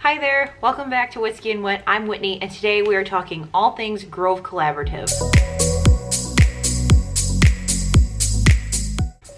Hi there, welcome back to Whiskey and Whit. I'm Whitney, and today we are talking all things Grove Collaborative.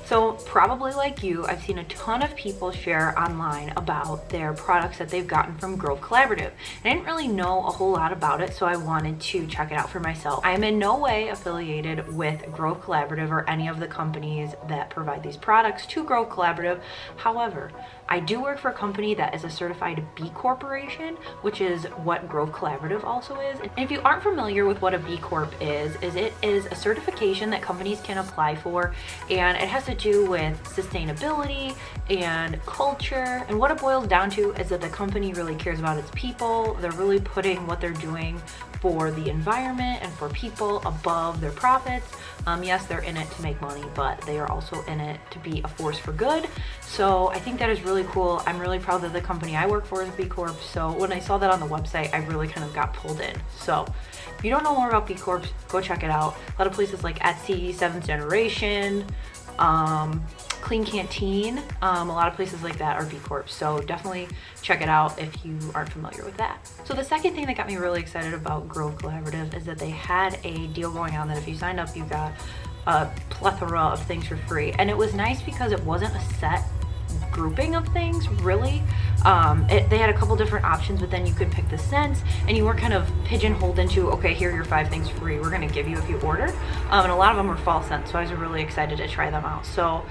So probably like you, I've seen a ton of people share online about their products that they've gotten from Grove Collaborative. I didn't really know a whole lot about it, so I wanted to check it out for myself. I am in no way affiliated with Grove Collaborative or any of the companies that provide these products to Grove Collaborative. However, I do work for a company that is a certified B Corporation, which is what Grove Collaborative also is. And if you aren't familiar with what a B Corp is it is a certification that companies can apply for, and it has to do with sustainability and culture. And what it boils down to is that the company really cares about its people. They're really putting what they're doing for the environment and for people above their profits. Yes, they're in it to make money, but they are also in it to be a force for good. So I think that is really cool. I'm really proud that the company I work for is B Corp. So when I saw that on the website, I really kind of got pulled in. So if you don't know more about B Corps, go check it out. A lot of places like Etsy, 7th Generation, Clean Canteen, a lot of places like that are B Corps, so definitely check it out if you aren't familiar with that. So the second thing that got me really excited about Grove Collaborative is that they had a deal going on that if you signed up, you got a plethora of things for free. And it was nice because it wasn't a set grouping of things, really. They had a couple different options, but then you could pick the scents, and you were kind of pigeonholed into, okay, here are your 5 things free we're going to give you if you order. And a lot of them were fall scents, so I was really excited to try them out. So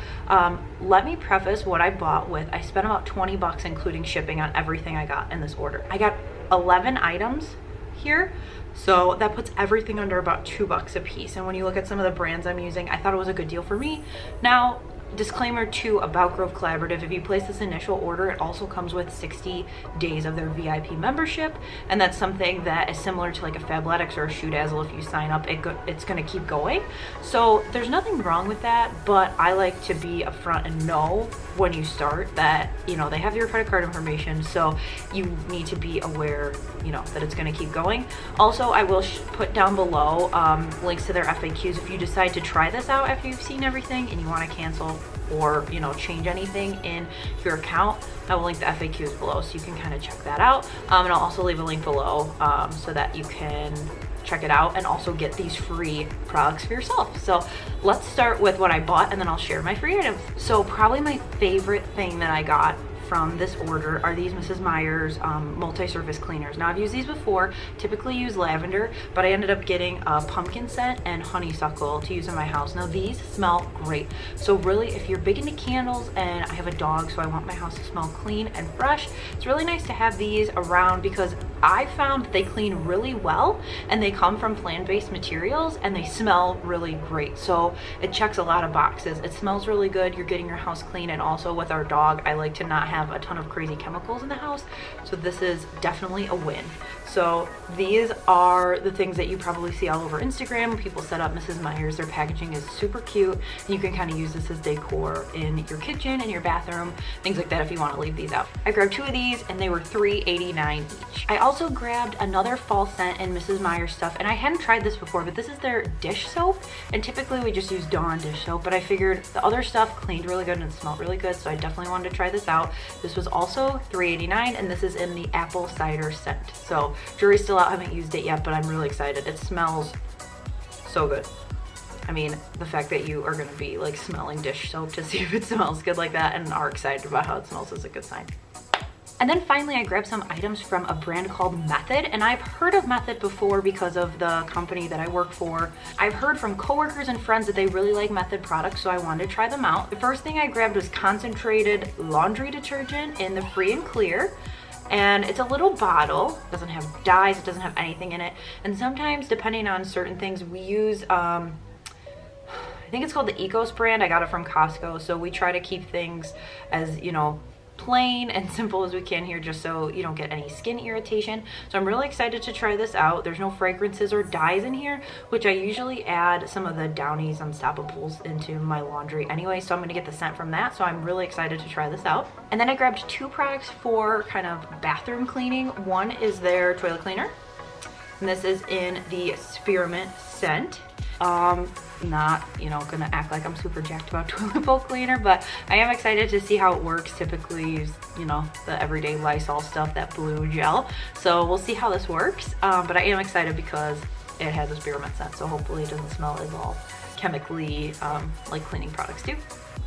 let me preface what I bought with, I spent about $20 including shipping on everything I got in this order. I got 11 items here, so that puts everything under about $2 a piece. And when you look at some of the brands I'm using, I thought it was a good deal for me. Now, disclaimer too about Grove Collaborative, if you place this initial order, it also comes with 60 days of their VIP membership, and that's something that is similar to like a Fabletics or a Shoe Dazzle. If you sign up, it's going to keep going. So there's nothing wrong with that, but I like to be upfront and know when you start that, you know, they have your credit card information, so you need to be aware, you know, that it's going to keep going. Also, I will put down below links to their FAQs if you decide to try this out after you've seen everything and you want to cancel or, you know, change anything in your account. I will link the FAQs below so you can kind of check that out. And I'll also leave a link below so that you can check it out and also get these free products for yourself. So let's start with what I bought, and then I'll share my free items. So probably my favorite thing that I got from this order are these Mrs. Meyers multi-surface cleaners. Now I've used these before, typically use lavender, but I ended up getting a pumpkin scent and honeysuckle to use in my house. Now these smell great. So really, if you're big into candles, and I have a dog, so I want my house to smell clean and fresh, it's really nice to have these around because I found they clean really well, and they come from plant-based materials, and they smell really great. So it checks a lot of boxes. It smells really good, you're getting your house clean, and also with our dog, I like to not have a ton of crazy chemicals in the house, so this is definitely a win. So these are the things that you probably see all over Instagram when people set up Mrs. Meyers. Their packaging is super cute, and you can kind of use this as decor in your kitchen and your bathroom, things like that if you want to leave these out. I grabbed 2 of these, and they were $3.89 each. I also grabbed another fall scent in Mrs. Meyers stuff, and I hadn't tried this before, but this is their dish soap, and typically we just use Dawn dish soap, but I figured the other stuff cleaned really good and smelled really good, so I definitely wanted to try this out. This was also $3.89, and this is in the apple cider scent. So jury's still out, haven't used it yet, but I'm really excited. It smells so good. I mean, the fact that you are going to be like smelling dish soap to see if it smells good like that and are excited about how it smells is a good sign. And then finally, I grabbed some items from a brand called Method, and I've heard of Method before because of the company that I work for. I've heard from coworkers and friends that they really like Method products, so I wanted to try them out. The first thing I grabbed was concentrated laundry detergent in the Free and Clear. And it's a little bottle, it doesn't have dyes, it doesn't have anything in it. And sometimes, depending on certain things, we use, I think it's called the Ecos brand. I got it from Costco, so we try to keep things as, you know, plain and simple as we can here, just so you don't get any skin irritation. So I'm really excited to try this out. There's no fragrances or dyes in here, which I usually add some of the Downy's Unstoppables into my laundry anyway, so I'm gonna get the scent from that. So I'm really excited to try this out. And then I grabbed 2 products for kind of bathroom cleaning. One is their toilet cleaner, and this is in the spearmint scent. Not, you know, gonna act like I'm super jacked about toilet bowl cleaner, but I am excited to see how it works. Typically use, you know, the everyday Lysol stuff, that blue gel. So we'll see how this works. But I am excited because it has a spearmint scent, so hopefully it doesn't smell as all chemically like cleaning products do.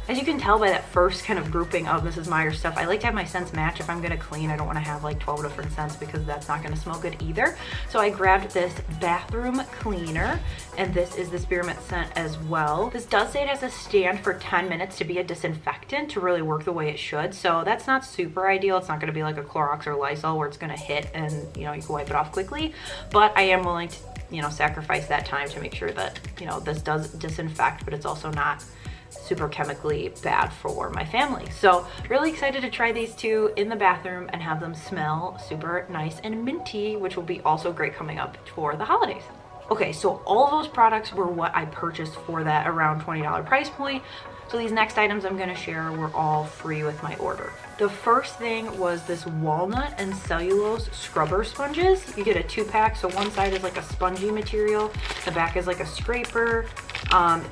As you can tell by that first kind of grouping of Mrs. Meyers stuff, I like to have my scents match. If I'm gonna clean, I don't wanna have like 12 different scents because that's not gonna smell good either. So I grabbed this bathroom cleaner, and this is the spearmint scent as well. This does say it has a stand for 10 minutes to be a disinfectant to really work the way it should. So that's not super ideal. It's not gonna be like a Clorox or Lysol where it's gonna hit and, you know, you can wipe it off quickly. But I am willing to, you know, sacrifice that time to make sure that, you know, this does disinfect, but it's also not super chemically bad for my family. So really excited to try these two in the bathroom and have them smell super nice and minty, which will be also great coming up for the holidays. Okay, so all of those products were what I purchased for that around $20 price point. So these next items I'm gonna share were all free with my order. The first thing was this Walnut and Cellulose scrubber sponges. You get a 2-pack, so one side is like a spongy material, the back is like a scraper.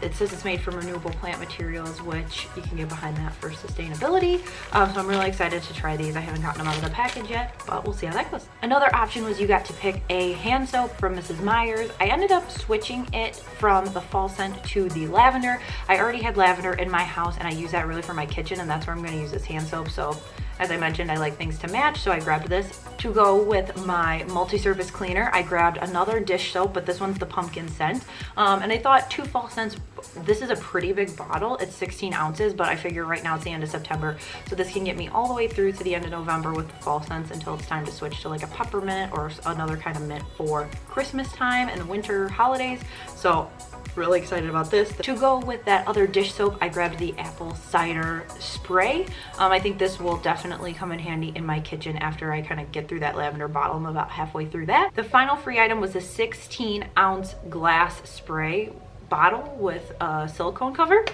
It says it's made from renewable plant materials, which you can get behind that for sustainability. So I'm really excited to try these. I haven't gotten them out of the package yet, but we'll see how that goes. Another option was you got to pick a hand soap from Mrs. Meyers. I ended up switching it from the fall scent to the lavender. I already had lavender in my house, and I use that really for my kitchen, and that's where I'm going to use this hand soap. So as I mentioned, I like things to match, so I grabbed this. To go with my multi-surface cleaner, I grabbed another dish soap, but this one's the pumpkin scent. And I thought 2 fall scents, this is a pretty big bottle. It's 16 ounces, but I figure right now it's the end of September, so this can get me all the way through to the end of November with the fall scents until it's time to switch to like a peppermint or another kind of mint for Christmas time and the winter holidays. So really excited about this. To go with that other dish soap, I grabbed the apple cider spray. I think this will definitely come in handy in my kitchen after I kind of get through that lavender bottle. I'm about halfway through that. The final free item was a 16-ounce glass spray bottle with a silicone cover,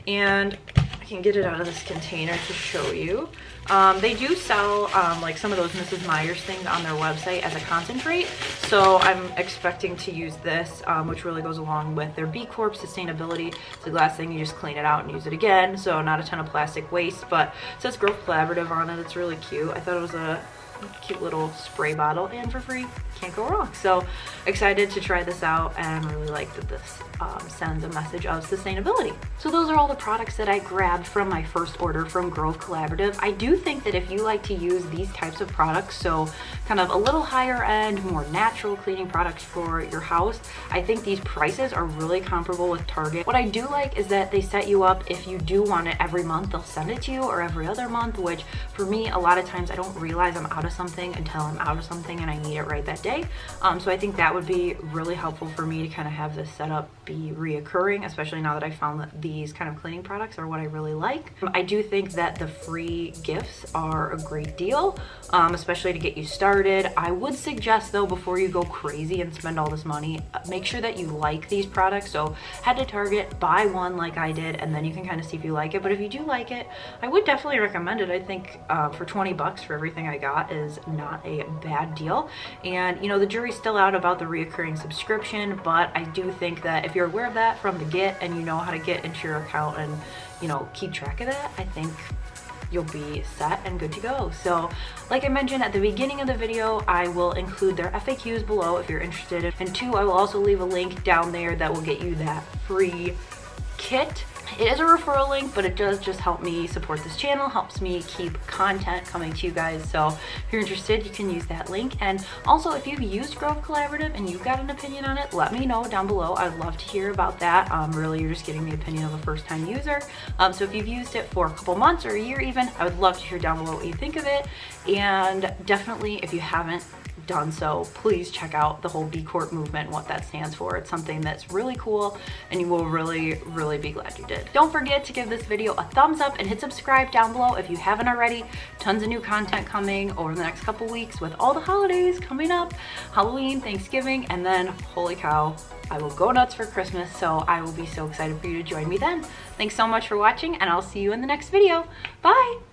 and I can get it out of this container to show you. They do sell like some of those Mrs. Meyers things on their website as a concentrate, so I'm expecting to use this, which really goes along with their B Corp sustainability. It's a glass thing, you just clean it out and use it again, so not a ton of plastic waste, but it says Growth Collaborative on it. It's really cute. I thought it was a cute little spray bottle, and for free, can't go wrong. So excited to try this out, and really like that this sends a message of sustainability. So those are all the products that I grabbed from my first order from Growth Collaborative. I do think that if you like to use these types of products, so kind of a little higher end, more natural cleaning products for your house, I think these prices are really comparable with Target. What I do like is that they set you up, if you do want it every month, they'll send it to you, or every other month, which for me, a lot of times I don't realize I'm out of something until I'm out of something and I need it right that day. So I think that would be really helpful for me to kind of have this setup be reoccurring, especially now that I found that these kind of cleaning products are what I really like. I do think that the free gifts are a great deal, especially to get you started. I would suggest though, before you go crazy and spend all this money, make sure that you like these products. So head to Target, buy one like I did, and then you can kind of see if you like it. But if you do like it, I would definitely recommend it. I think for 20 bucks for everything I got is not a bad deal. And you know, the jury's still out about the reoccurring subscription, but I do think that if you're aware of that from the get and you know how to get into your account and, you know, keep track of that, I think you'll be set and good to go. So like I mentioned at the beginning of the video, I will include their FAQs below if you're interested. And 2, I will also leave a link down there that will get you that free kit. It is a referral link, but it does just help me support this channel, helps me keep content coming to you guys. So if you're interested, you can use that link. And also, if you've used Growth Collaborative and you've got an opinion on it, let me know down below. I'd love to hear about that. Really, you're just getting the opinion of a first-time user. So if you've used it for a couple months or a year even, I would love to hear down below what you think of it. And definitely, if you haven't done so, please check out the whole B Corp movement and what that stands for. It's something that's really cool, and you will really be glad you did. Don't forget to give this video a thumbs up and hit subscribe down below if you haven't already. Tons of new content coming over the next couple weeks with all the holidays coming up, Halloween, Thanksgiving, and then holy cow, I will go nuts for Christmas, so I will be so excited for you to join me then. Thanks so much for watching, and I'll see you in the next video. Bye!